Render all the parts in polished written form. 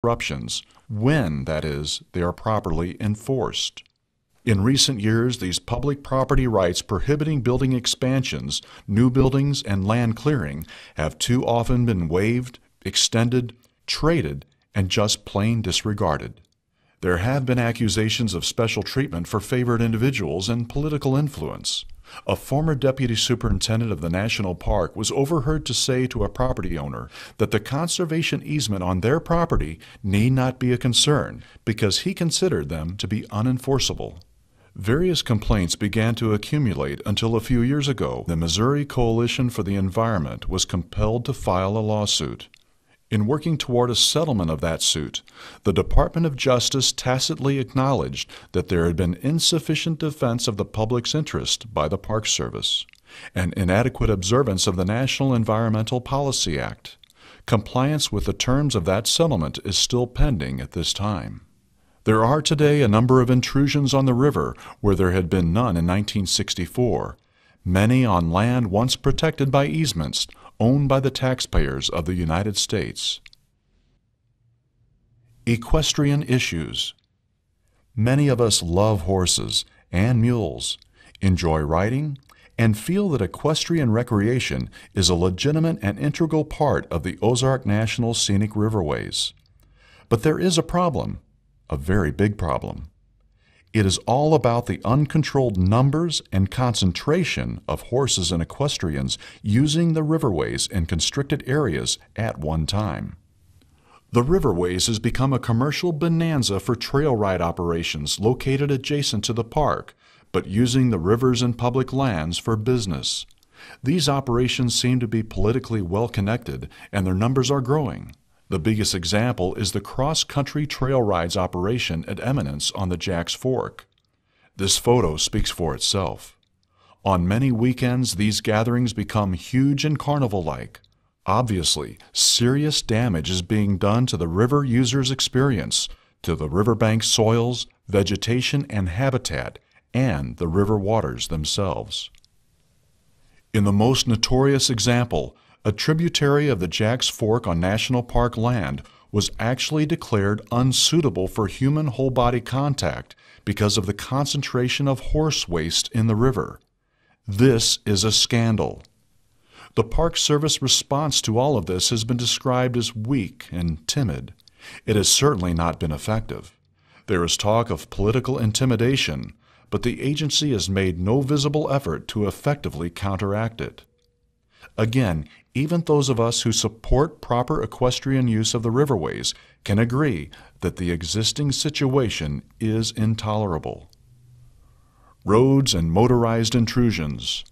interruptions, when, that is, they are properly enforced. In recent years, these public property rights prohibiting building expansions, new buildings, and land clearing have too often been waived, extended, traded, and just plain disregarded. There have been accusations of special treatment for favored individuals and political influence. A former deputy superintendent of the national park was overheard to say to a property owner that the conservation easement on their property need not be a concern because he considered them to be unenforceable. Various complaints began to accumulate until a few years ago, the Missouri Coalition for the Environment was compelled to file a lawsuit. In working toward a settlement of that suit, the Department of Justice tacitly acknowledged that there had been insufficient defense of the public's interest by the Park Service, and inadequate observance of the National Environmental Policy Act. Compliance with the terms of that settlement is still pending at this time. There are today a number of intrusions on the river where there had been none in 1964, many on land once protected by easements owned by the taxpayers of the United States. Equestrian issues. Many of us love horses and mules, enjoy riding, and feel that equestrian recreation is a legitimate and integral part of the Ozark National Scenic Riverways. But there is a problem, a very big problem. It is all about the uncontrolled numbers and concentration of horses and equestrians using the riverways in constricted areas at one time. The riverways has become a commercial bonanza for trail ride operations located adjacent to the park, but using the rivers and public lands for business. These operations seem to be politically well connected, and their numbers are growing. The biggest example is the cross-country trail rides operation at Eminence on the Jacks Fork. This photo speaks for itself. On many weekends, these gatherings become huge and carnival-like. Obviously, serious damage is being done to the river users' experience, to the riverbank soils, vegetation, and habitat, and the river waters themselves. In the most notorious example, a tributary of the Jacks Fork on National Park land was actually declared unsuitable for human whole-body contact because of the concentration of horse waste in the river. This is a scandal. The Park Service response to all of this has been described as weak and timid. It has certainly not been effective. There is talk of political intimidation, but the agency has made no visible effort to effectively counteract it. Again, even those of us who support proper equestrian use of the riverways can agree that the existing situation is intolerable. Roads and motorized intrusions.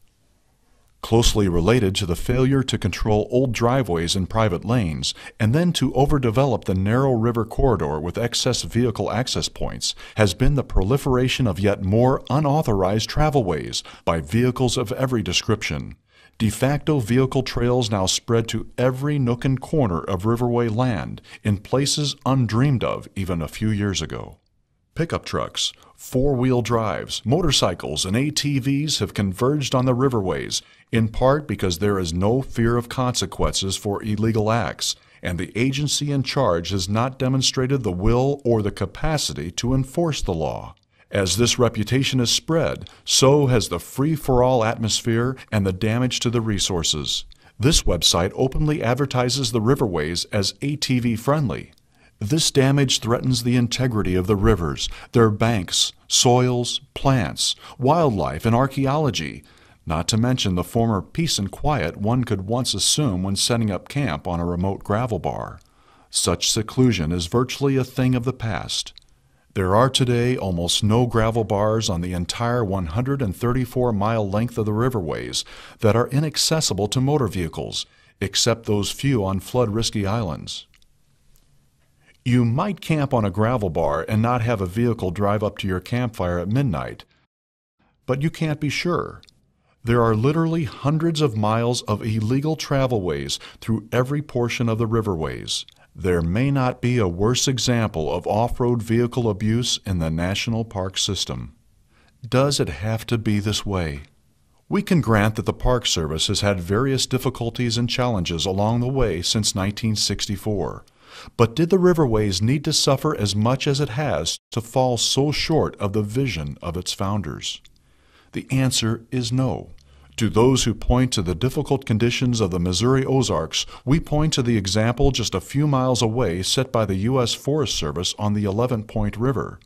Closely related to the failure to control old driveways and private lanes, and then to overdevelop the narrow river corridor with excess vehicle access points, has been the proliferation of yet more unauthorized travelways by vehicles of every description. De facto vehicle trails now spread to every nook and corner of riverway land in places undreamed of even a few years ago. Pickup trucks, four-wheel drives, motorcycles, and ATVs have converged on the riverways, in part because there is no fear of consequences for illegal acts, and the agency in charge has not demonstrated the will or the capacity to enforce the law. As this reputation has spread, so has the free-for-all atmosphere and the damage to the resources. This website openly advertises the riverways as ATV-friendly. This damage threatens the integrity of the rivers, their banks, soils, plants, wildlife, and archaeology, not to mention the former peace and quiet one could once assume when setting up camp on a remote gravel bar. Such seclusion is virtually a thing of the past. There are today almost no gravel bars on the entire 134-mile length of the riverways that are inaccessible to motor vehicles, except those few on flood-risky islands. You might camp on a gravel bar and not have a vehicle drive up to your campfire at midnight, but you can't be sure. There are literally hundreds of miles of illegal travelways through every portion of the riverways. There may not be a worse example of off-road vehicle abuse in the national park system. Does it have to be this way? We can grant that the Park Service has had various difficulties and challenges along the way since 1964. But did the riverways need to suffer as much as it has to fall so short of the vision of its founders? The answer is no. To those who point to the difficult conditions of the Missouri Ozarks, we point to the example just a few miles away set by the U.S. Forest Service on the 11-Point River.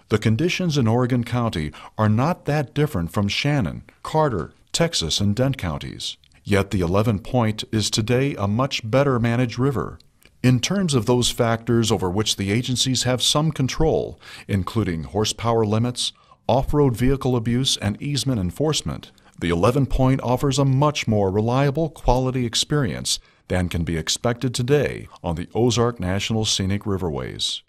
The conditions in Oregon County are not that different from Shannon, Carter, Texas, and Dent counties. Yet the 11-Point is today a much better managed river. In terms of those factors over which the agencies have some control, including horsepower limits, off-road vehicle abuse, and easement enforcement, the 11-Point offers a much more reliable quality experience than can be expected today on the Ozark National Scenic Riverways.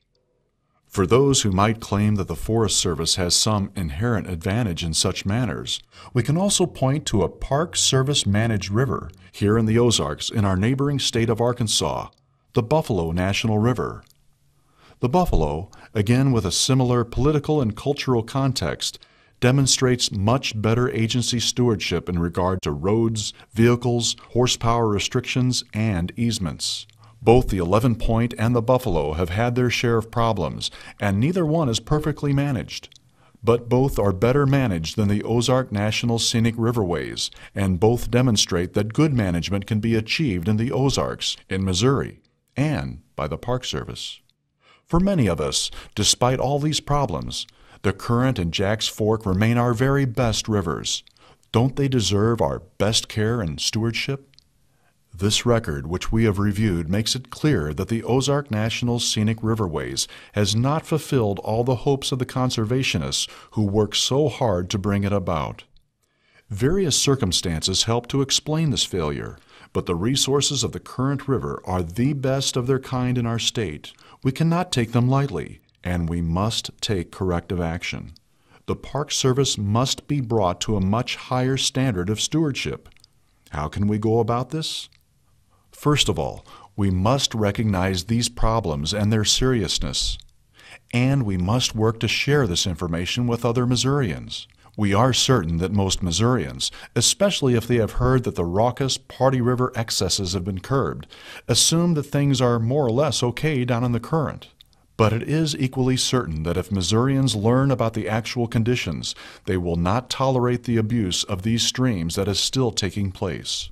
For those who might claim that the Forest Service has some inherent advantage in such matters, we can also point to a Park Service managed river here in the Ozarks in our neighboring state of Arkansas, the Buffalo National River. The Buffalo, again with a similar political and cultural context, demonstrates much better agency stewardship in regard to roads, vehicles, horsepower restrictions, and easements. Both the 11-Point and the Buffalo have had their share of problems, and neither one is perfectly managed. But both are better managed than the Ozark National Scenic Riverways, and both demonstrate that good management can be achieved in the Ozarks, in Missouri, and by the Park Service. For many of us, despite all these problems, the Current and Jack's Fork remain our very best rivers. Don't they deserve our best care and stewardship? This record, which we have reviewed, makes it clear that the Ozark National Scenic Riverways has not fulfilled all the hopes of the conservationists who worked so hard to bring it about. Various circumstances help to explain this failure, but the resources of the Current River are the best of their kind in our state. We cannot take them lightly, and we must take corrective action. The Park Service must be brought to a much higher standard of stewardship. How can we go about this? First of all, we must recognize these problems and their seriousness. And we must work to share this information with other Missourians. We are certain that most Missourians, especially if they have heard that the raucous Party River excesses have been curbed, assume that things are more or less okay down in the Current. But it is equally certain that if Missourians learn about the actual conditions, they will not tolerate the abuse of these streams that is still taking place.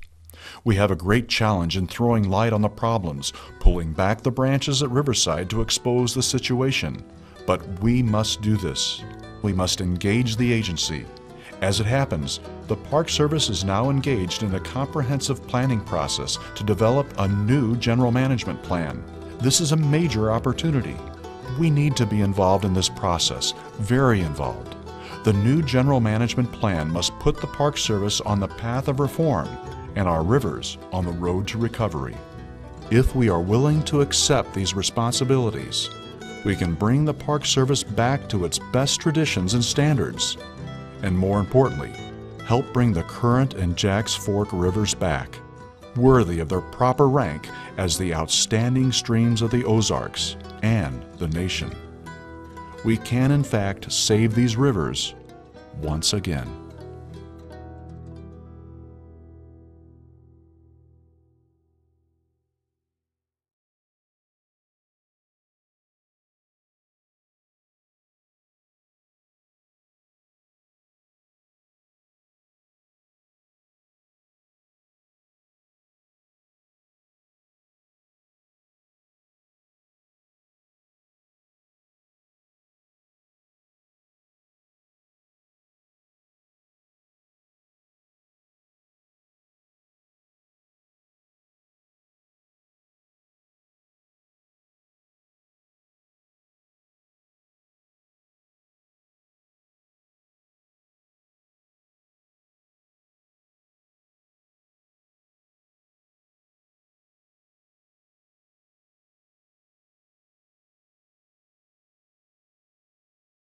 We have a great challenge in throwing light on the problems, pulling back the branches at Riverside to expose the situation. But we must do this. We must engage the agency. As it happens, the Park Service is now engaged in a comprehensive planning process to develop a new general management plan. This is a major opportunity. We need to be involved in this process, very involved. The new general management plan must put the Park Service on the path of reform and our rivers on the road to recovery. If we are willing to accept these responsibilities, we can bring the Park Service back to its best traditions and standards, and more importantly, help bring the Current and Jack's Fork rivers back, worthy of their proper rank as the outstanding streams of the Ozarks and the nation. We can, in fact, save these rivers once again.